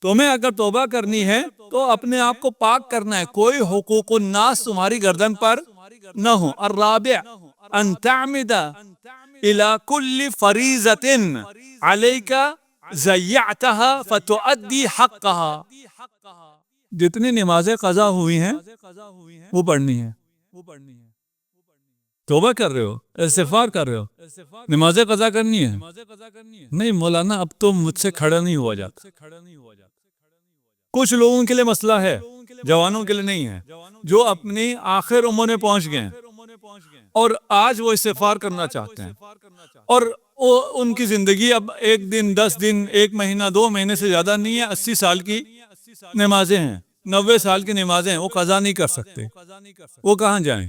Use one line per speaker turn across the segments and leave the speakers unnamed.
تمہیں اگر توبہ کرنی ہے تو اپنے آپ کو پاک کرنا ہے، کوئی حقوق الناس تمہاری گردن پر نہ ہو۔ الرابع ان تعمد الى كل فریضة علیک ضیعتها فتؤدی حقها۔ جتنی نمازیں قضا ہوئی ہیں وہ پڑھنی ہے۔ توبہ کر رہے ہو، استغفار کر رہے ہو، نمازیں قضا کرنی ہے۔ نہیں مولانا اب تو مجھ سے کھڑا نہیں ہوا جاتا۔ کچھ لوگوں کے لیے مسئلہ ہے، جوانوں کے لیے نہیں ہے، جو اپنی آخر عمر میں پہنچ گئے ہیں اور آج وہ استغفار کرنا چاہتے ہیں، اور ان کی زندگی اب 1 دن 10 دن 1 مہینہ 2 مہینے سے زیادہ نہیں ہے، 80 سال کی نمازیں ہیں، 90 سال کی نمازیں ہیں، وہ قضا نہیں کر سکتے۔ وہ کہاں جائیں؟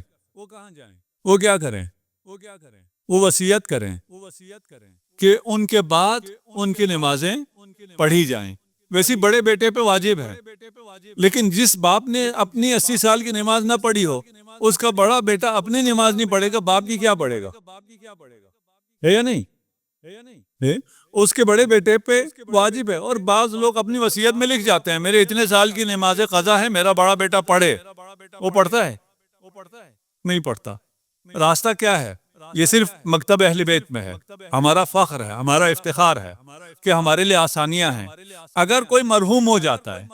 وہ کیا کریں؟ وہ وصیت کریں کہ ان کے بعد ان کی نمازیں پڑھی جائیں۔ ویسی بڑے بیٹے پہ واجب ہے، لیکن جس باپ نے اپنی 80 سال کی نماز نہ پڑھی ہو، اس کا بڑا بیٹا اپنی نماز نہیں پڑھے گا، باپ کی کیا پڑھے گا؟ ہے یا نہیں؟ اس کے بڑے بیٹے پہ واجب ہے، اور بعض لوگ اپنی وصیت میں لکھ جاتے ہیں میرے اتنے سال کی نماز قضا ہے، میرا بڑا بیٹا پڑھے۔ وہ پڑھتا ہے؟ نہیں پڑھتا۔ راستہ کیا ہے؟ یہ صرف مکتب اہل بیت میں ہے۔ ہمارا فخر ہے، ہمارا افتخار ہے کہ ہمارے لیے آسانیاں ہیں۔ اگر کوئی مرحوم ہو جاتا ہے،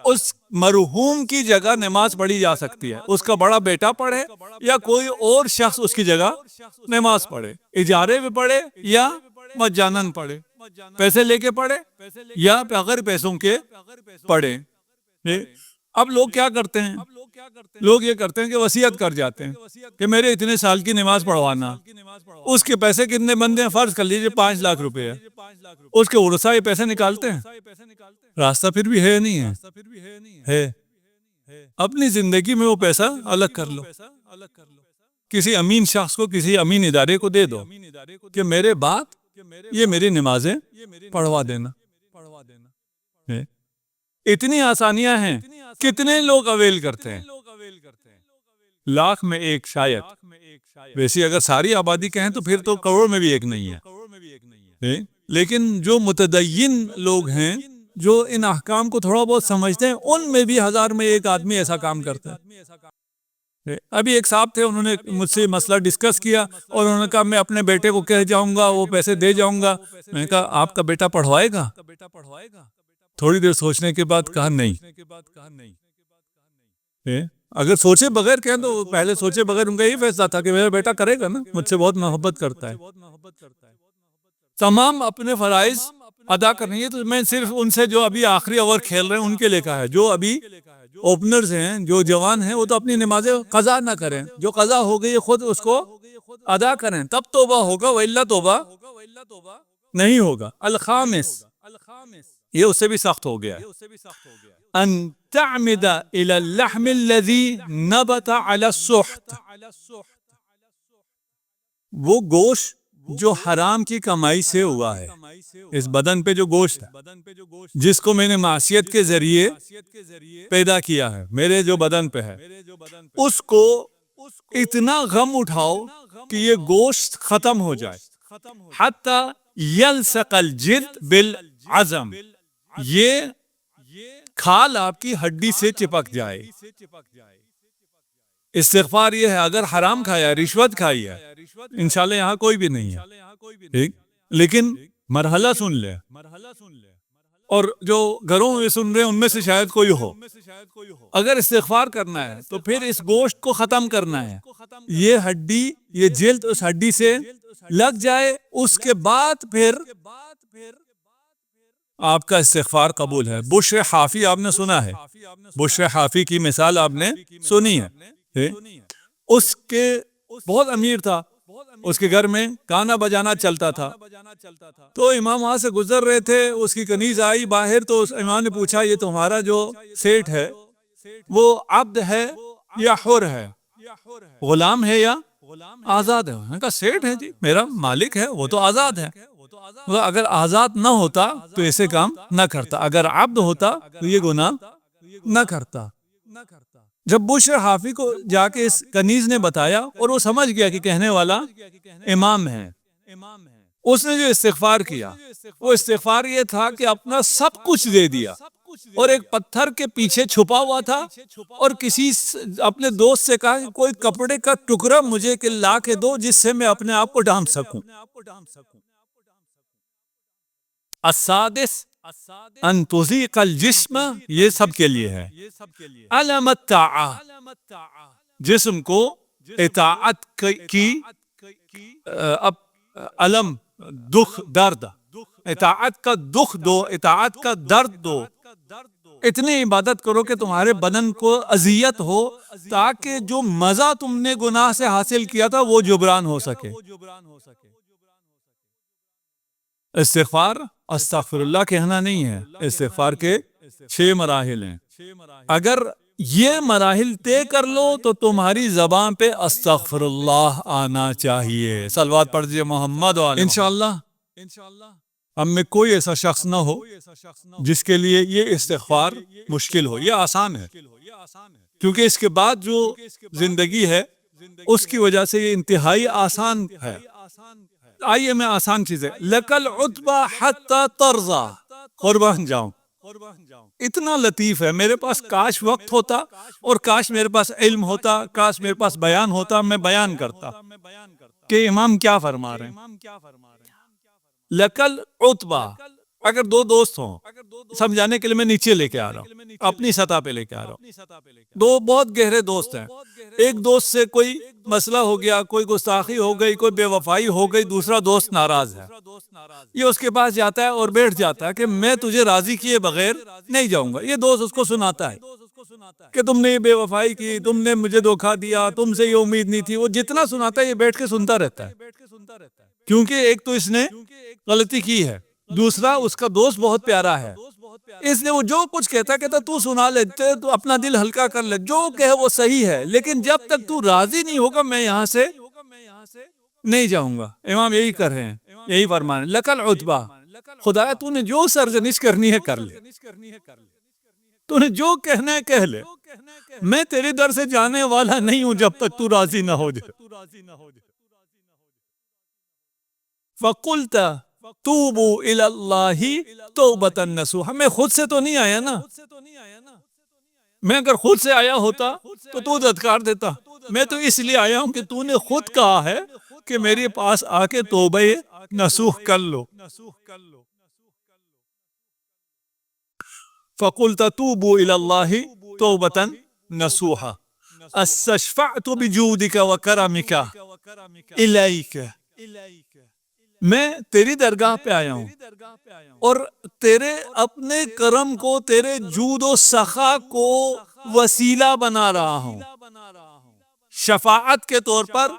اس مرحوم کی جگہ نماز پڑھی جا سکتی ہے، اس کا بڑا بیٹا پڑھے یا کوئی اور شخص اس کی جگہ نماز پڑھے، اجارے میں پڑھے یا مجانن پڑھے، پیسے لے کے پڑھے یا بغیر پیسوں کے پڑھے۔ اب لوگ کیا کرتے ہیں؟ لوگ یہ کرتے ہیں کہ وصیت کر جاتے ہیں کہ میرے اتنے سال کی نماز پڑھوانا۔ اس کے پیسے کتنے بندے ہیں؟ فرض کر لیجئے 5 لاکھ روپے ہے، اس کے ورثہ یہ پیسے نکالتے ہیں؟ راستہ پھر بھی ہے نہیں ہے۔ اپنی زندگی میں وہ پیسہ الگ کر لو، کسی امین شخص کو، کسی امین ادارے کو دے دو کہ میرے بعد یہ میری نمازیں پڑھوا دینا۔ اتنی آسانیاں ہیں، کتنے لوگ اویل کرتے ہیں؟ لاکھ میں ایک شاید۔ ویسے اگر ساری آبادی کہیں تو پھر تو کروڑ میں بھی ایک نہیں ہے۔ لیکن جو متدین لوگ ہیں، جو ان احکام کو تھوڑا بہت سمجھتے ہیں، ان میں بھی 1000 میں ایک آدمی ایسا کام کرتا ہے۔ ابھی ایک صاحب تھے، انہوں نے مجھ سے مسئلہ ڈسکس کیا اور انہوں نے کہا میں اپنے بیٹے کو کہہ جاؤں گا، وہ پیسے دے جاؤں گا۔ میں نے کہا آپ کا بیٹا پڑھوائے گا؟ تھوڑی دیر سوچنے کے بعد کہا نہیں۔ اگر سوچے بغیر کہیں تو پہلے سوچے بغیر ان کا یہ فیصلہ تھا کہ میرا بیٹا کرے گا نا، مجھ سے بہت محبت کرتا ہے۔ تمام اپنے فرائض ادا کرنی ہے، تو میں صرف ان سے جو ابھی آخری اوور کھیل رہے ہیں ان کے لے کہا ہے۔ جو ابھی اوپنرز ہیں، جو جوان ہیں، وہ تو اپنی نمازیں قضا نہ کریں، جو قضا ہو گئی خود اس کو ادا کریں، تب توبہ ہوگا، وإلا توبہ نہیں ہوگا۔ الخامس، یہ اس سے بھی سخت ہو گیا ہے، ان تعمد الى اللحم الذي نبت على السحت، وہ گوشت جو حرام کی کمائی سے ہوا ہے، اس بدن پہ جو گوشت ہے جس کو میں نے معصیت کے ذریعے پیدا کیا ہے، میرے جو بدن پہ ہے، اس کو اتنا غم اٹھاؤ کہ یہ گوشت ختم ہو جائے۔ حتی یلصق الجلد بالعظم، یہ کھال آپ کی ہڈی سے چپک جائے۔ استغفار یہ ہے، اگر حرام کھایا، رشوت کھائی ہے، انشاءاللہ یہاں کوئی بھی نہیں ہے، لیکن مرحلہ سن لے، اور جو گھروں میں سن رہے ہیں ان میں سے شاید کوئی ہو، اگر استغفار کرنا ہے تو پھر اس گوشت کو ختم کرنا ہے، یہ ہڈی، یہ جلد اس ہڈی سے لگ جائے، اس کے بعد پھر آپ کا استغفار قبول ہے۔ بشر حافی آپ نے سنا ہے، بشر حافی کی مثال آپ نے سنی ہے۔ اس کے بہت امیر تھا، اس کے گھر میں گانا بجانا چلتا تھا، تو امام وہاں سے گزر رہے تھے، اس کی کنیز آئی باہر، تو اس امام نے پوچھا یہ تمہارا جو سیٹ ہے وہ عبد ہے یا حر ہے، غلام ہے یا آزاد ہے؟ میں نے کہا سیٹ ہے جی، میرا مالک ہے، وہ تو آزاد ہے۔ اگر آزاد نہ ہوتا تو ایسے کام نہ کرتا، اگر عبد ہوتا تو یہ گناہ نہ کرتا۔ جب بشر حافی کو جا کے اس کنیز نے بتایا اور وہ سمجھ گیا کہ کہنے والا امام ہے، اس نے جو استغفار کیا وہ استغفار یہ تھا کہ اپنا سب کچھ دے دیا، اور ایک پتھر کے پیچھے چھپا ہوا تھا، اور کسی اپنے دوست سے کہا کہ کوئی کپڑے کا ٹکڑا مجھے لا کے دو جس سے میں اپنے آپ کو ڈھانپ سکوں۔ السادس ان تذیق الجسم، یہ سب کے لیے ہے۔ علم الطاعہ، جسم کو اطاعت کی علم، دکھ، درد، اطاعت کا دکھ دو، اطاعت کا درد دو، اتنی عبادت کرو کہ تمہارے بدن کو اذیت ہو، تاکہ جو مزہ تم نے گناہ سے حاصل کیا تھا وہ جبران ہو سکے۔ استغفار استغفر اللہ کہنا نہیں ہے، استغفار کے 6 مراحل ہیں۔ اگر یہ مراحل طے کر لو تو تمہاری زبان پہ استغفر اللہ آنا چاہیے۔ صلوات پڑھ دیجئے محمد علیہ۔ انشاءاللہ ہم میں کوئی ایسا شخص نہ ہو جس کے لیے یہ استغفار مشکل ہو۔ یہ آسان ہے، کیونکہ اس کے بعد جو زندگی ہے اس کی وجہ سے یہ انتہائی آسان ہے۔ آئیے میں آسان چیزیں، لکل عتبہ حتی ترضا، قربان جاؤں، اتنا لطیف ہے۔ میرے پاس کاش وقت ہوتا اور کاش میرے پاس علم ہوتا، کاش میرے پاس بیان ہوتا، میں بیان کرتا کہ امام کیا فرما رہے ہیں۔ لکل عتبہ، اگر 2 دوست ہوں، سمجھانے کے لیے میں نیچے لے کے آ رہا ہوں، اپنی سطح پہ لے کے آ رہا ہوں۔ 2 بہت گہرے دوست ہیں، ایک دوست سے کوئی مسئلہ ہو گیا، کوئی گستاخی ہو گئی، کوئی بے وفائی ہو گئی، دوسرا دوست ناراض ہے۔ یہ اس کے پاس جاتا ہے اور بیٹھ جاتا ہے کہ میں تجھے راضی کیے بغیر نہیں جاؤں گا۔ یہ دوست اس کو سناتا ہے کہ تم نے یہ بے وفائی کی، تم نے مجھے دھوکہ دیا، تم سے یہ امید نہیں تھی۔ وہ جتنا سناتا ہے یہ بیٹھ کے سنتا رہتا ہے، کیونکہ ایک تو اس نے غلطی کی ہے، دوسرا اس کا دوست بہت پیارا ہے، اس لیے وہ جو کچھ کہتا تو سنا لیتے، تو اپنا دل ہلکا کر لے، جو کہے وہ صحیح ہے، لیکن جب تک تو راضی نہیں ہوگا میں یہاں سے نہیں جاؤں گا۔ امام یہی کر رہے ہیں، یہی فرمان ہے، لکل عتبہ، خدایا تو نے جو سرزنش کرنی ہے کر لے، تو نے جو کہنا ہے کہہ لے، میں تیرے در سے جانے والا نہیں ہوں جب تک تو راضی نہ ہو جائے۔ فَقُلْتَ توبوا الی اللہ توبۃ نصوحا، میں خود سے تو نہیں آیا نا، میں اگر خود سے آیا ہوتا تو دھتکار دیتا، میں تو اس لیے آیا ہوں کہ تو نے خود کہا ہے کہ میرے پاس آ کے توبہ نصوح کر لو۔ فَقُلْتَ توبوا الی اللہ توبۃ نصوحا استشفعت بجودک وکرمک الیک، میں تیری درگاہ پہ آیا ہوں اور تیرے اپنے کرم کو، تیرے جود و سخا کو وسیلہ بنا رہا ہوں، شفاعت کے طور پر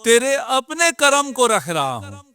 تیرے اپنے کرم کو رکھ رہا ہوں۔